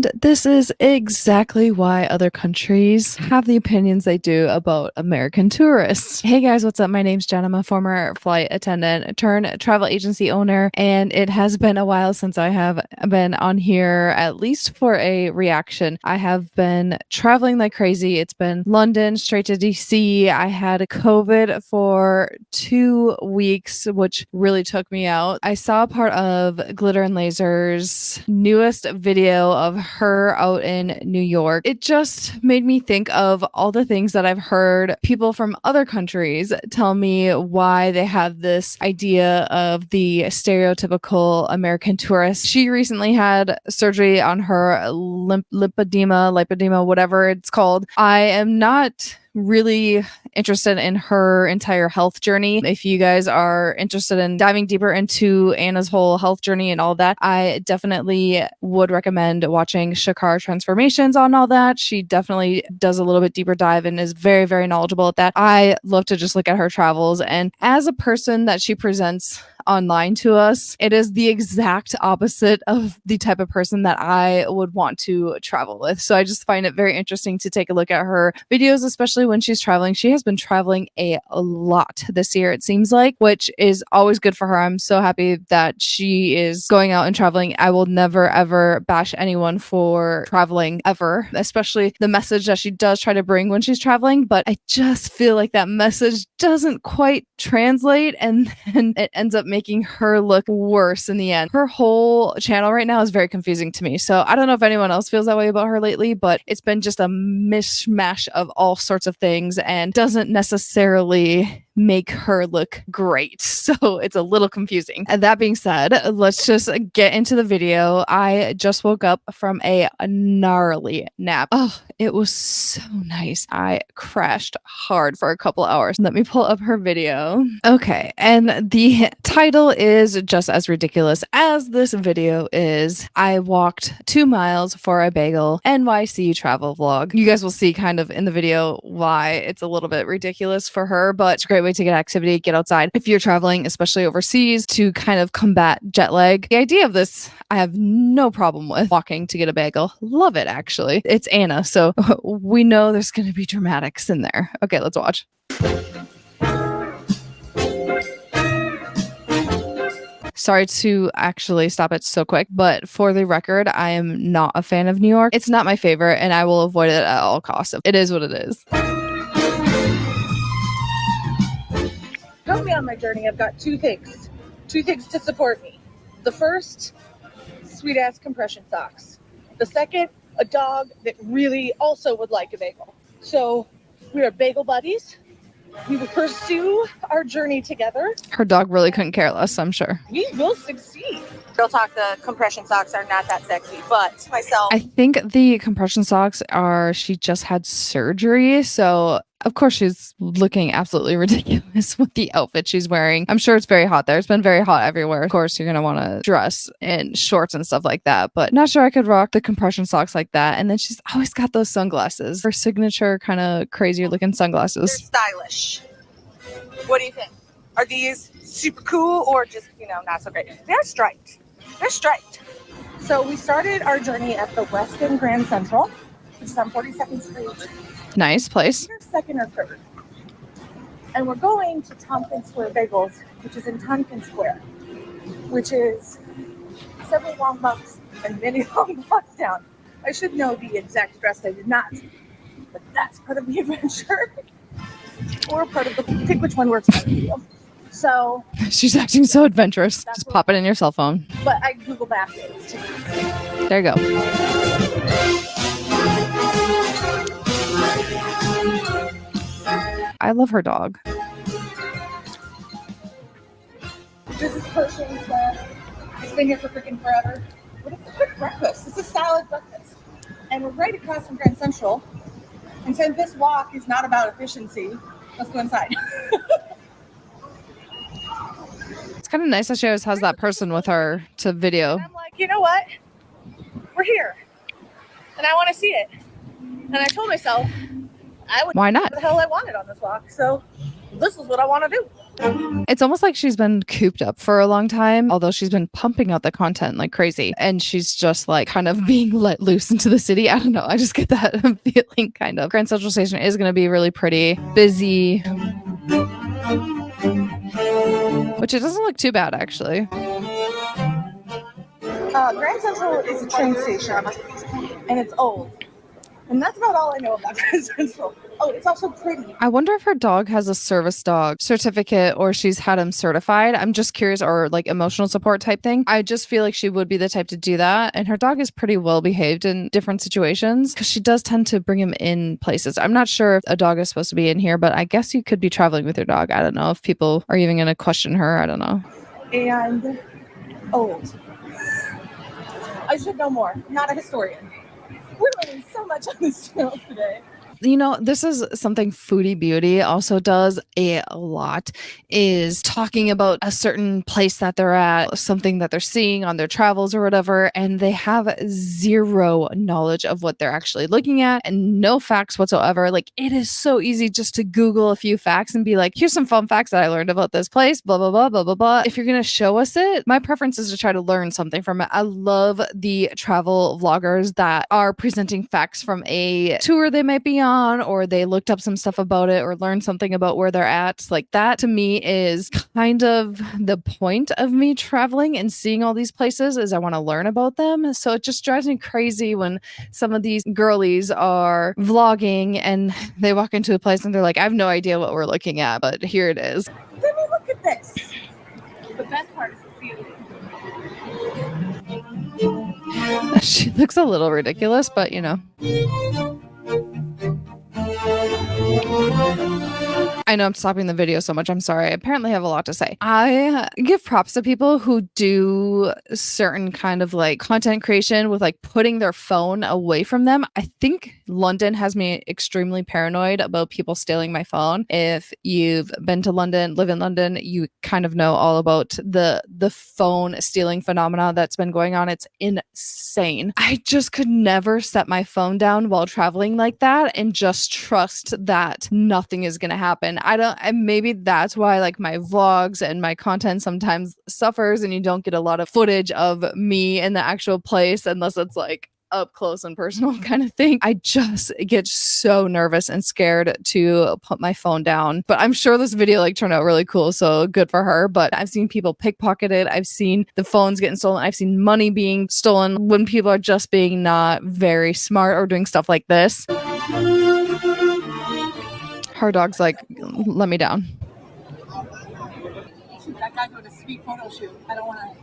And this is exactly why other countries have the opinions they do about American tourists. Hey guys, what's up? My name's Jen. I'm a former flight attendant turned travel agency owner, and it has been a while since I have been on here, at least for a reaction. I have been traveling like crazy. It's been London straight to DC. I had COVID for 2 weeks, which really took me out. I saw part of Glitter and Lasers' newest video of her out in New York. It just made me think of all the things that I've heard people from other countries tell me why they have this idea of the stereotypical American tourist. She recently had surgery on her lipedema, whatever it's called. I am not really interested in her entire health journey. If you guys are interested in diving deeper into Anna's whole health journey and all that, I definitely would recommend watching Shakar Transformations on all that. She definitely does a little bit deeper dive and is very, very knowledgeable at that. I love to just look at her travels, and as a person that she presents online to us, it is the exact opposite of the type of person that I would want to travel with. So I just find it very interesting to take a look at her videos, especially when she's traveling. She has been traveling a lot this year, it seems like, which is always good for her. I'm so happy that she is going out and traveling. I will never ever bash anyone for traveling ever, especially the message that she does try to bring when she's traveling. But I just feel like that message doesn't quite translate, and then it ends up making her look worse in the end. Her whole channel right now is very confusing to me. So I don't know if anyone else feels that way about her lately, but it's been just a mishmash of all sorts of things and doesn't necessarily make her look great. So it's a little confusing. And that being said, let's just get into the video. I just woke up from a gnarly nap. Oh, it was so nice. I crashed hard for a couple hours. Let me pull up her video. Okay, and the title is just as ridiculous as this video is. I walked 2 miles for a bagel, NYC travel vlog. You guys will see kind of in the video why it's a little bit ridiculous for her, but it's a great way to get activity, get outside if you're traveling, especially overseas, to kind of combat jet lag. The idea of this, I have no problem with walking to get a bagel. Love it, actually. It's Anna, so we know there's going to be dramatics in there. Okay, let's watch. Sorry to actually stop it so quick, but for the record, I am not a fan of New York. It's not my favorite, and I will avoid it at all costs. It is what it is. Help me on my journey. I've got two things to support me. The first, sweet ass compression socks. The second, a dog that really also would like a bagel. So we are bagel buddies. We will pursue our journey together. Her dog really couldn't care less, I'm sure. We will succeed. Real talk, the compression socks are not that sexy, but myself. I think the compression socks are, she just had surgery, so of course she's looking absolutely ridiculous with the outfit she's wearing. I'm sure it's very hot there. It's been very hot everywhere. Of course, you're going to want to dress in shorts and stuff like that, but not sure I could rock the compression socks like that. And then she's always got those sunglasses. Her signature kind of crazier looking sunglasses. They're stylish. What do you think? Are these super cool or just, not so great? They're striped. They're striped. So we started our journey at the Westin Grand Central, which is on 42nd Street. Nice place. Second or third. And we're going to Tompkins Square Bagels, which is in Tompkins Square, which is several long blocks and many long blocks down. I should know the exact address. I did not. But that's part of the adventure. Or part of the pick which one works for you. So she's acting so adventurous. Just pop it in your cell phone. But I Google Maps it too. There you go. I love her dog. This is Pershing's. It's been here for freaking forever. But it's a quick breakfast. It's a salad breakfast. And we're right across from Grand Central. And since this walk is not about efficiency, let's go inside. It's kind of nice that she always has that person with her to video. And I'm like, you know what? We're here. And I want to see it. And I told myself, I would Why not? do the hell I wanted on this walk. So this is what I want to do. It's almost like she's been cooped up for a long time, although she's been pumping out the content like crazy. And she's just like kind of being let loose into the city. I don't know. I just get that feeling kind of. Grand Central Station is going to be really pretty, busy, which it doesn't look too bad actually. Grand Central is a train station, and it's old. And that's about all I know about Grand Central. Oh, it's also pretty. I wonder if her dog has a service dog certificate or she's had him certified. I'm just curious, or like emotional support type thing. I just feel like she would be the type to do that. And her dog is pretty well behaved in different situations because she does tend to bring him in places. I'm not sure if a dog is supposed to be in here, but I guess you could be traveling with your dog. I don't know if people are even going to question her. I don't know. And old. I should know more. I'm not a historian. We're learning so much on this channel today. You know, this is something Foodie Beauty also does a lot, is talking about a certain place that they're at, something that they're seeing on their travels or whatever, and they have zero knowledge of what they're actually looking at and no facts whatsoever. Like, it is so easy just to Google a few facts and be like, here's some fun facts that I learned about this place, blah, blah, blah, blah, blah, blah. If you're going to show us it, my preference is to try to learn something from it. I love the travel vloggers that are presenting facts from a tour they might be on, or they looked up some stuff about it or learned something about where they're at. Like, that to me is kind of the point of me traveling and seeing all these places, is I want to learn about them. So it just drives me crazy when some of these girlies are vlogging and they walk into a place and they're like, I have no idea what we're looking at, but here it is. Let me look at this. The best part is the view. She looks a little ridiculous, but you know. I know I'm stopping the video so much. I'm sorry. I apparently have a lot to say. I give props to people who do certain kind of like content creation with like putting their phone away from them. I think London has me extremely paranoid about people stealing my phone. If you've been to London, live in London, you kind of know all about the phone stealing phenomena that's been going on. It's insane. I just could never set my phone down while traveling like that and just trust that nothing is going to happen. Maybe that's why like my vlogs and my content sometimes suffers and you don't get a lot of footage of me in the actual place unless it's like up close and personal kind of thing. I just get so nervous and scared to put my phone down. But I'm sure this video like turned out really cool, so good for her. But I've seen people pickpocketed. I've seen the phones getting stolen. I've seen money being stolen when people are just being not very smart or doing stuff like this. Her dog's like, let me down. That guy doing a sweet photo shoot. I don't want to.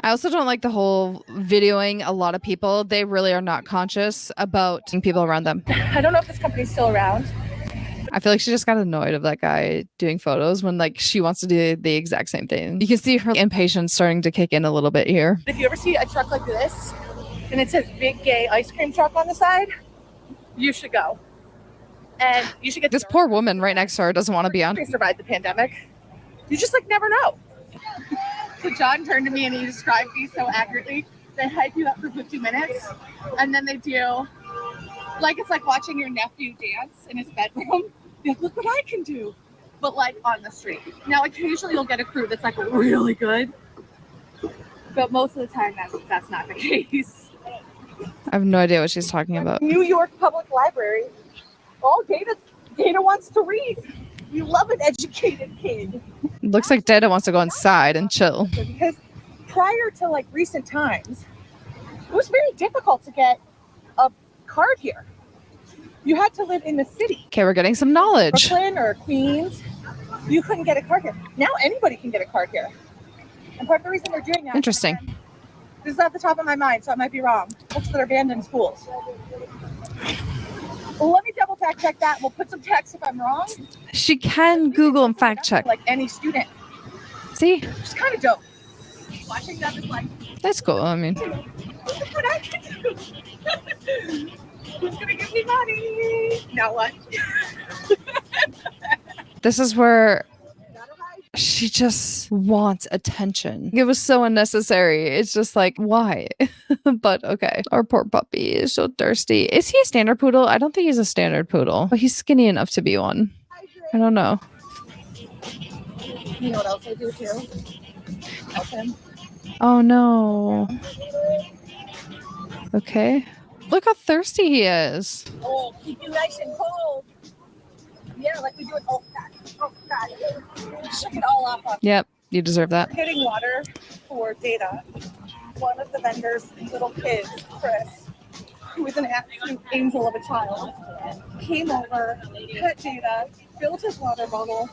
I also don't like the whole videoing a lot of people. They really are not conscious about people around them. I don't know if this company's still around. I feel like she just got annoyed of that guy doing photos when like she wants to do the exact same thing. You can see her impatience starting to kick in a little bit here. If you ever see a truck like this and it says big gay ice cream truck on the side, you should go. And you should get this poor woman right next to her doesn't want to be on. They survived the pandemic. You just like never know. So John turned to me and he described these so accurately. They hype you up for 50 minutes and then they do like it's like watching your nephew dance in his bedroom. Like, look what I can do. But like on the street. Now occasionally you'll get a crew that's like really good. But most of the time that's not the case. I have no idea what she's talking about. New York Public Library. Oh, Data wants to read. We love an educated kid. Looks like Data wants to go inside and chill. Because prior to like recent times, it was very difficult to get a card here. You had to live in the city. Okay, we're getting some knowledge. Brooklyn or Queens, you couldn't get a card here. Now anybody can get a card here. And part of the reason they're doing that. Interesting. This is off the top of my mind, so I might be wrong. Books that are banned in schools. Well, let me double fact check that. We'll put some text if I'm wrong. She can Google and fact check. Like any student. See? It's kind of dope. Watching them is like, that's cool. I mean, look at what I can do. Who's going to give me money? Now what? this is where she just wants attention. It was so unnecessary. It's just like, why? But okay. Our poor puppy is so thirsty. Is he a standard poodle? I don't think he's a standard poodle, but he's skinny enough to be one. I don't know. You know what else I do too? Help him. Oh no. Okay. Look how thirsty he is. Oh, keep you nice and cold. Yeah, like we do it. Oh God. Oh God. Shook it all up. Yep, you deserve that. We're getting water for Data. One of the vendors' little kids, Chris, who is an absolute angel of a child, came over, pet Data, filled his water bottle.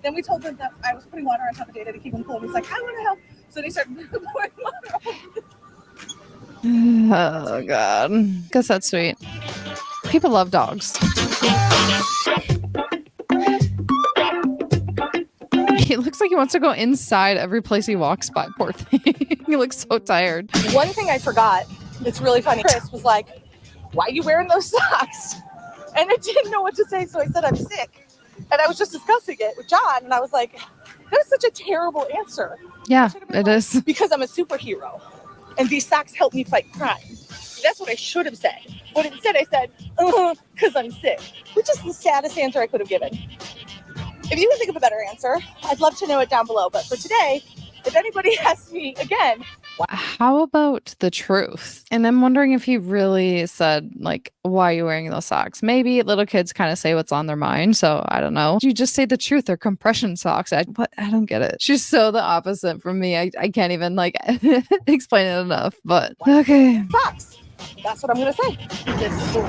Then we told him that I was putting water on top of Data to keep him cool. He's like, I want to help. So they started pouring water on. Oh god. Guess that's sweet. People love dogs. He looks like he wants to go inside every place he walks by. Poor thing. He looks so tired. One thing I forgot, it's really funny. Chris was like, why are you wearing those socks? And I didn't know what to say, so I said, I'm sick. And I was just discussing it with John, and I was like, that was such a terrible answer. Yeah, it is. Because I'm a superhero, and these socks help me fight crime. That's what I should have said. But instead I said, because I'm sick, which is the saddest answer I could have given. If you can think of a better answer, I'd love to know it down below. But for today, if anybody asks me again, how about the truth? And I'm wondering if he really said, like, why are you wearing those socks? Maybe little kids kind of say what's on their mind. So I don't know. You just say the truth. They're compression socks. I don't get it. She's so the opposite from me. I can't even like explain it enough. But okay. Socks. That's what I'm going to say. This store.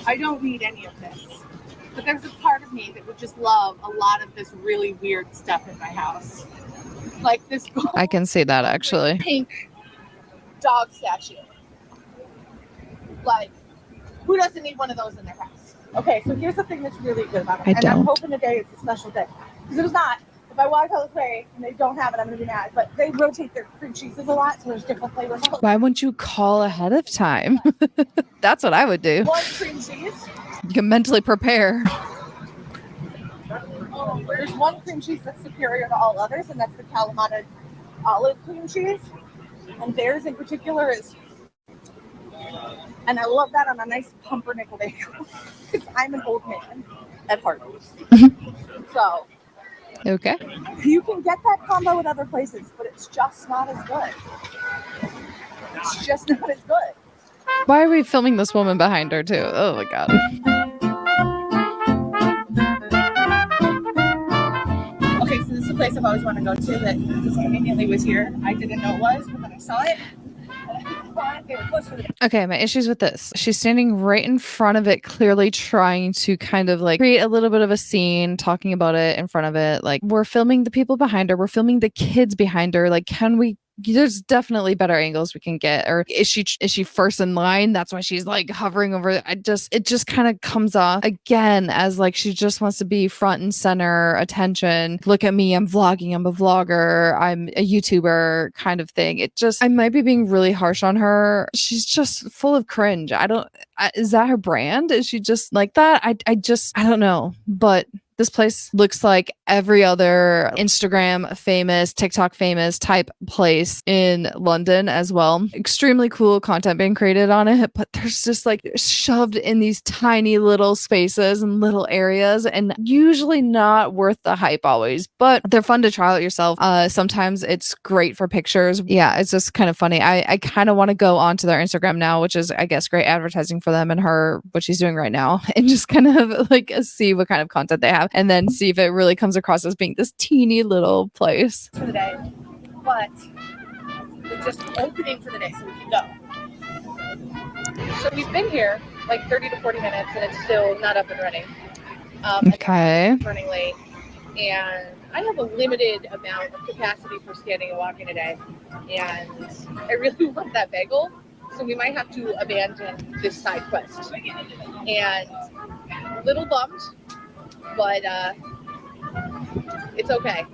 I don't need any of this. But there's a part of me that would just love a lot of this really weird stuff in my house. Like this gold, I can see that actually. Pink dog statue. Like, who doesn't need one of those in their house? Okay, so here's the thing that's really good about it. I'm hoping today is a special day. Because if it's not, if I walk out this way and they don't have it, I'm going to be mad. But they rotate their cream cheeses a lot, so there's different flavors. Why wouldn't you call ahead of time? That's what I would do. One cream cheese. You can mentally prepare. There's one cream cheese that's superior to all others, and that's the Kalamata olive cream cheese. And theirs in particular is, and I love that on a nice pumpernickel bagel. Because I'm an old man at heart. So, okay. You can get that combo at other places, but it's just not as good. It's just not as good. Why are we filming this woman behind her too? Oh my god. Okay, so this is a place I've always wanted to go to that just conveniently was here. I didn't know it was, but then I saw it. Okay, my issues with this. She's standing right in front of it, clearly trying to kind of like create a little bit of a scene, talking about it in front of it. Like, we're filming the people behind her. We're filming the kids behind her. Like, can we there's definitely better angles we can get. Or is she first in line? That's why she's like hovering over. It just kind of comes off again as like she just wants to be front and center attention. Look at me, I'm vlogging, I'm a vlogger, I'm a YouTuber kind of thing. I might be being really harsh on her. She's just full of cringe. Is that her brand? Is she just like that? I don't know. But this place looks like every other Instagram famous, TikTok famous type place in London as well. Extremely cool content being created on it, but there's just like shoved in these tiny little spaces and little areas, and usually not worth the hype always, but they're fun to try out yourself. Sometimes it's great for pictures. Yeah, it's just kind of funny. I kind of want to go onto their Instagram now, which is, I guess, great advertising for them and her, what she's doing right now, and just kind of like see what kind of content they have. And then see if it really comes across as being this teeny little place. For the day, but we're just opening for the day so we can go. So we've been here like 30 to 40 minutes and it's still not up and running. Okay. Running late. And I have a limited amount of capacity for standing and walking today. And I really want that bagel. So we might have to abandon this side quest. And a little bummed. But it's okay.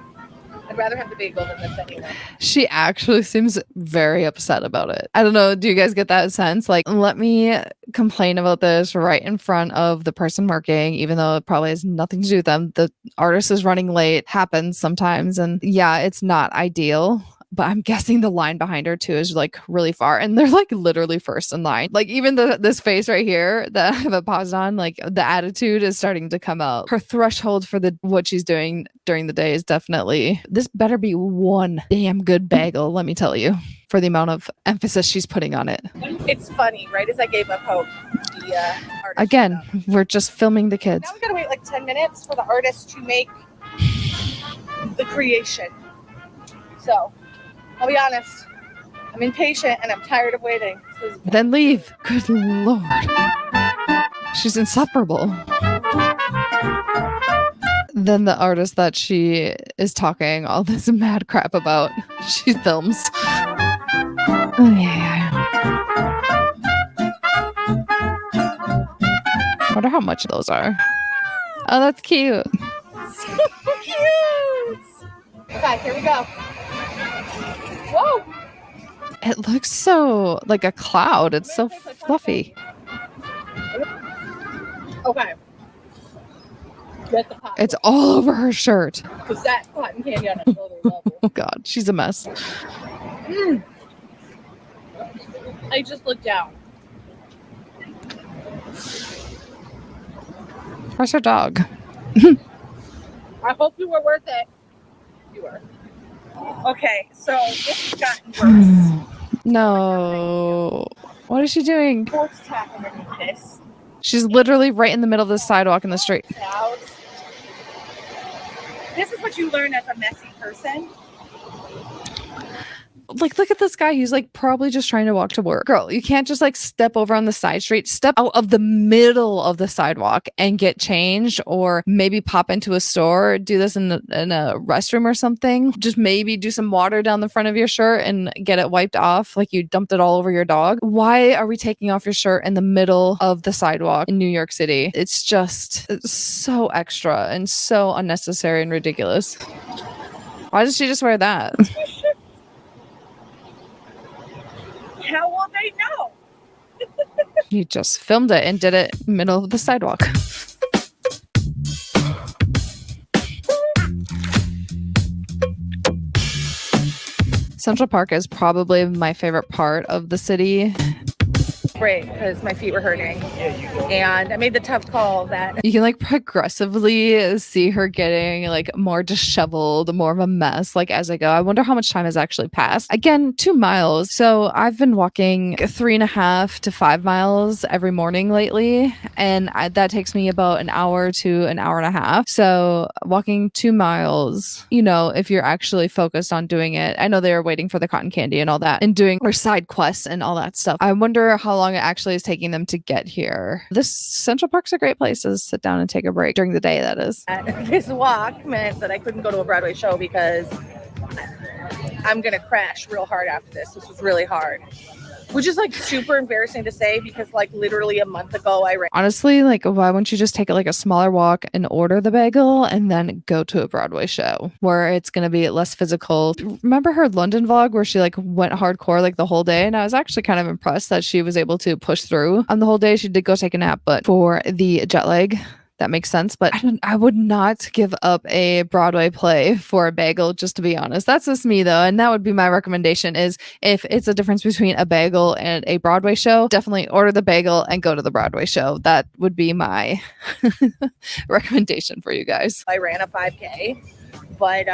I'd rather have the bagel than this anyway. She actually seems very upset about it. I don't know. Do you guys get that sense? Like, let me complain about this right in front of the person working, even though it probably has nothing to do with them. The artist is running late. Happens sometimes. And yeah, it's not ideal. but I'm guessing the line behind her too is like really far, and they're like literally first in line. Like even this face right here that I have a pause on, like the attitude is starting to come out. Her threshold for what she's doing during the day is definitely, this better be one damn good bagel, let me tell you, for the amount of emphasis she's putting on it. It's funny, right as I gave up hope, the artist Again, we're just filming the kids. Now we gotta wait like 10 minutes for the artist to make the creation. So, I'll be honest, I'm impatient and I'm tired of waiting. Then leave. Good Lord. She's insufferable. Then the artist that she is talking all this mad crap about, she films. Oh, yeah. I wonder how much those are. Oh, that's cute. So cute! Okay, here we go. Whoa! It looks so like a cloud. It's so fluffy. Okay. Get the pop. It's all over her shirt. Because that cotton candy on another level. Oh God, she's a mess. I just looked down. Where's her dog? I hope you were worth it. You were. Okay, so this has gotten worse. No. What is she doing? Sports tack underneath this. She's literally right in the middle of the sidewalk in the street. Out. This is what you learn as a messy person. Like, look at this guy. He's like probably just trying to walk to work. Girl, you can't just like step over on the side street, step out of the middle of the sidewalk and get changed, or maybe pop into a store, do this in a restroom or something. Just maybe do some water down the front of your shirt and get it wiped off like you dumped it all over your dog. Why are we taking off your shirt in the middle of the sidewalk in New York City? It's so extra and so unnecessary and ridiculous. Why does she just wear that? How will they know? You just filmed it and did it middle of the sidewalk. Central Park is probably my favorite part of the city. Great, because my feet were hurting. And I made the tough call that You can like progressively see her getting like more disheveled, more of a mess like as I go. I wonder how much time has actually passed. Again, 2 miles. So I've been walking 3.5 to 5 miles every morning lately. And that takes me about an hour to an hour and a half. So walking 2 miles, you know, if you're actually focused on doing it. I know they were waiting for the cotton candy and all that and doing their side quests and all that stuff. I wonder how long it actually is taking them to get here. This Central Park's a great place to sit down and take a break during the day, that is. this walk meant that I couldn't go to a Broadway show because I'm going to crash real hard after this. This was really hard. Which is like super embarrassing to say because like literally a month ago I ran. Honestly, like why wouldn't you just take like a smaller walk and order the bagel and then go to a Broadway show where it's going to be less physical? Remember her London vlog where she like went hardcore like the whole day? And I was actually kind of impressed that she was able to push through on the whole day. She did go take a nap, but for the jet lag, that makes sense. But I would not give up a Broadway play for a bagel, just to be honest. That's just me though. And that would be my recommendation is if it's a difference between a bagel and a Broadway show, definitely order the bagel and go to the Broadway show. That would be my recommendation for you guys. I ran a 5K, but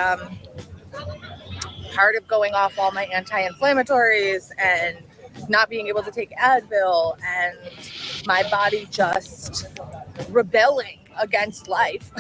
part of going off all my anti-inflammatories and not being able to take Advil and my body just rebelling against life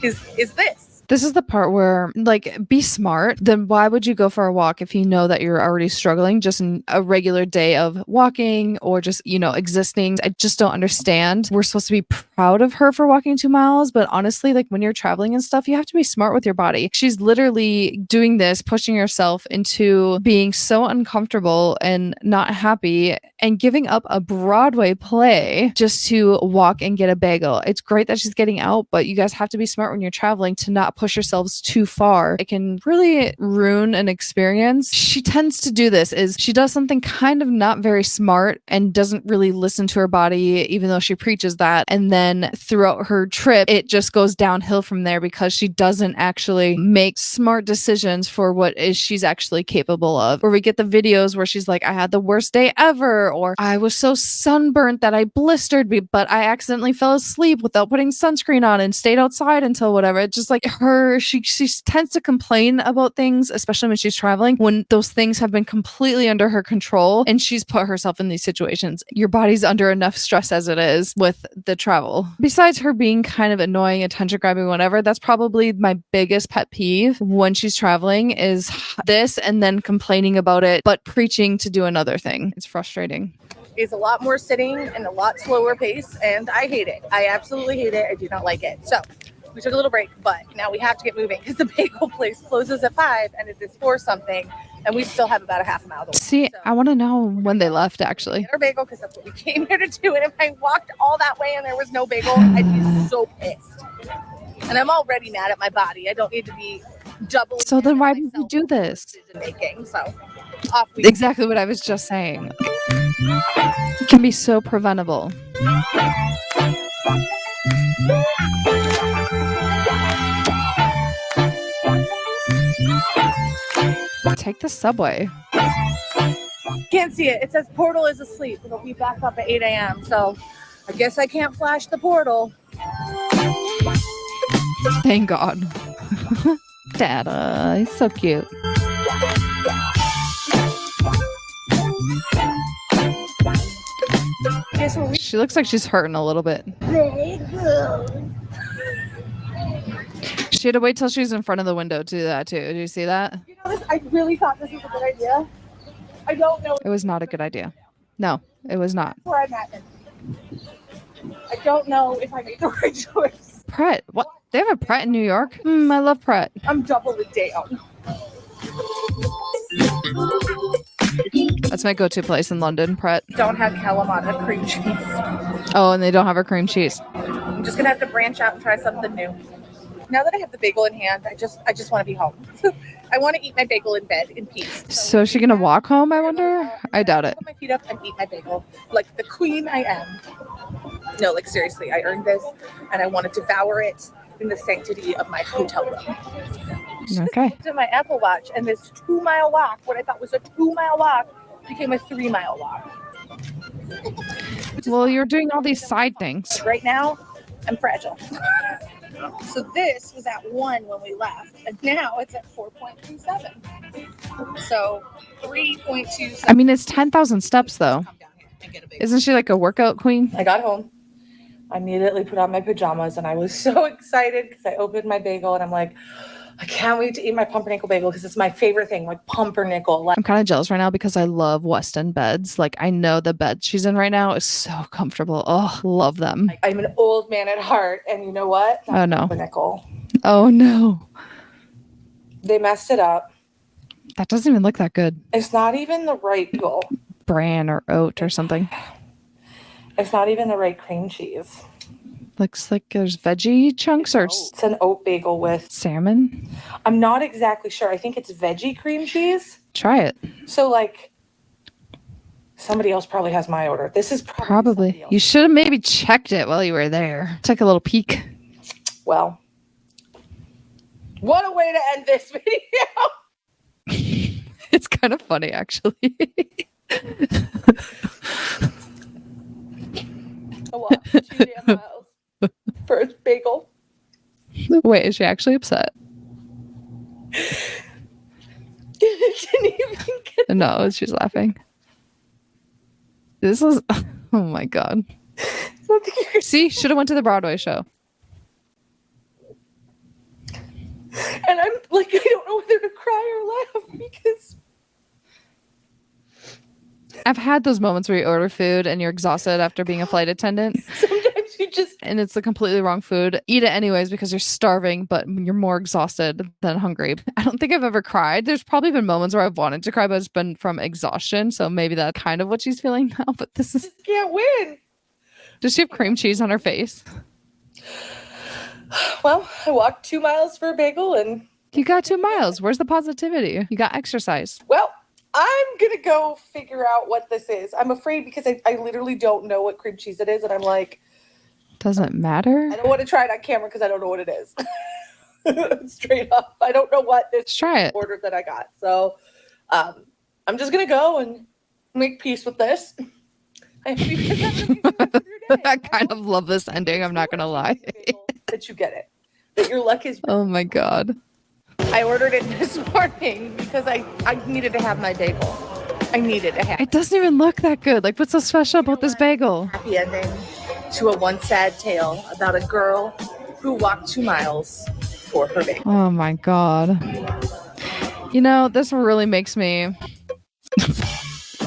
is this. This is the part where, like, be smart. Then why would you go for a walk if you know that you're already struggling just in a regular day of walking or just, you know, existing? I just don't understand. We're supposed to be proud of her for walking 2 miles, but honestly, like when you're traveling and stuff, you have to be smart with your body. She's literally doing this, pushing herself into being so uncomfortable and not happy and giving up a Broadway play just to walk and get a bagel. It's great that she's getting out, but you guys have to be smart when you're traveling to not push yourselves too far, it can really ruin an experience. She tends to do this is she does something kind of not very smart and doesn't really listen to her body, even though she preaches that. And then throughout her trip, it just goes downhill from there because she doesn't actually make smart decisions for what is she's actually capable of. Or we get the videos where she's like, I had the worst day ever, or I was so sunburnt that I blistered me, but I accidentally fell asleep without putting sunscreen on and stayed outside until whatever. It's just like she tends to complain about things, especially when she's traveling, when those things have been completely under her control and she's put herself in these situations. Your body's under enough stress as it is with the travel. Besides her being kind of annoying, attention grabbing, whatever, that's probably my biggest pet peeve when she's traveling is this, and then complaining about it, but preaching to do another thing. It's frustrating. It's a lot more sitting and a lot slower pace, and I hate it. I absolutely hate it. I do not like it. So we took a little break, but now we have to get moving because the bagel place closes at 5 and it is 4 something, and we still have about a half a mile to walk. See, So I want to know when they left, actually. get our bagel because that's what we came here to do. And if I walked all that way and there was no bagel, I'd be so pissed. And I'm already mad at my body. I don't need to be double. So then why did you do this? Making so off we Exactly what I was just saying. It can be so preventable. Take the subway. Can't see it. It says portal is asleep. It'll be back up at 8 a.m. So I guess I can't flash the portal. Thank God. Dada, he's so cute. Guess what She looks like she's hurting a little bit. She had to wait till she was in front of the window to do that too. Did you see that? You know this? I really thought this was a good idea. I don't know It was not a good idea. No, it was not. where I'm at. I don't know if I made the right choice. Pret. What? They have a Pret in New York? I love Pret. I'm doubling down. That's my go-to place in London, Pret. Don't have Kalamata cream cheese. Oh, and they don't have a cream cheese. I'm just gonna have to branch out and try something new. Now that I have the bagel in hand, I just want to be home. I want to eat my bagel in bed in peace. So is she gonna walk home, I wonder? I doubt it. Put my feet up and eat my bagel like the queen I am. No, like seriously, I earned this and I want to devour it in the sanctity of my hotel room. Okay. I looked at my Apple Watch and this 2-mile walk, what I thought was a 2-mile walk, became a 3-mile walk. Well, you're doing all these side things. Right now, I'm fragile. So this was at 1 when we left, and now it's at 4.27. So 3.27. I mean, it's 10,000 steps, though. Isn't she like a workout queen? I got home. I immediately put on my pajamas, and I was so excited because I opened my bagel, and I'm like, I can't wait to eat my pumpernickel bagel because it's my favorite thing, like pumpernickel. I'm kind of jealous right now because I love West End beds. Like, I know the bed she's in right now is so comfortable. Oh, love them. I'm an old man at heart, and you know what? Oh, no. Pumpernickel. Oh, no. They messed it up. That doesn't even look that good. It's not even the right bagel. Bran or oat or something. It's not even the right cream cheese. Looks like there's veggie chunks or It's an oat bagel with salmon. I'm not exactly sure. I think it's veggie cream cheese. Try it. So like somebody else probably has my order. This is Probably. You should have maybe checked it while you were there. Take a little peek. Well, what a way to end this video. It's kind of funny, actually. I walked 2 damn miles for a bagel. Wait, is she actually upset? Didn't even get No, she's laughing. This is, oh my God. See, should have went to the Broadway show. And I'm like, I don't know whether to cry or laugh because I've had those moments where you order food and you're exhausted after being a flight attendant. sometimes you just And it's the completely wrong food. Eat it anyways because you're starving, but you're more exhausted than hungry. I don't think I've ever cried. There's probably been moments where I've wanted to cry, but it's been from exhaustion. So maybe that's kind of what she's feeling now. But this is. can't win. Does she have cream cheese on her face? Well, I walked 2 miles for a bagel and You got 2 miles. Where's the positivity? You got exercise. well, I'm gonna go figure out what this is. I'm afraid because I literally don't know what cream cheese it is, and I'm like, Doesn't matter. I don't want to try it on camera because I don't know what it is. Straight up, I don't know what this Let's try it. order that I got. So, I'm just gonna go and make peace with this. I kind of love this ending. I'm not gonna lie. That you get it. That your luck is. Oh my god. I ordered it this morning because I needed to have my bagel. I needed to have. It doesn't even look that good. Like, what's so special about this bagel? Happy ending to a one sad tale about a girl who walked 2 miles for her bagel. Oh my god. You know, this really makes me.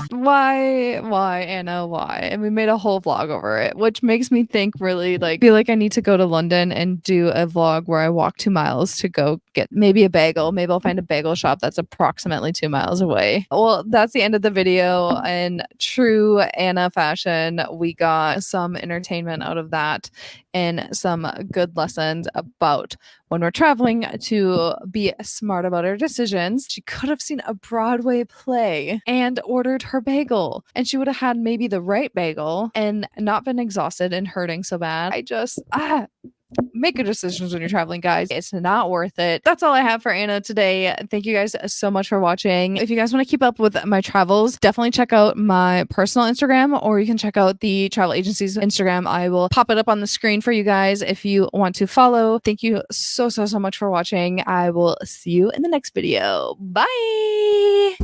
Why, Anna, why? And we made a whole vlog over it, which makes me think really like, feel like I need to go to London and do a vlog where I walk 2 miles to go get maybe a bagel. Maybe I'll find a bagel shop that's approximately 2 miles away. Well, that's the end of the video. In true Anna fashion, we got some entertainment out of that and some good lessons about when we're traveling to be smart about our decisions. She could have seen a Broadway play and ordered her bagel, and she would have had maybe the right bagel and not been exhausted and hurting so bad. I just make good decisions when you're traveling, guys. It's not worth it. That's all I have for Anna today. Thank you guys so much for watching. If you guys want to keep up with my travels, definitely check out my personal Instagram, or you can check out the travel agency's Instagram. I will pop it up on the screen for you guys if you want to follow. Thank you so much for watching. I will see you in the next video. Bye.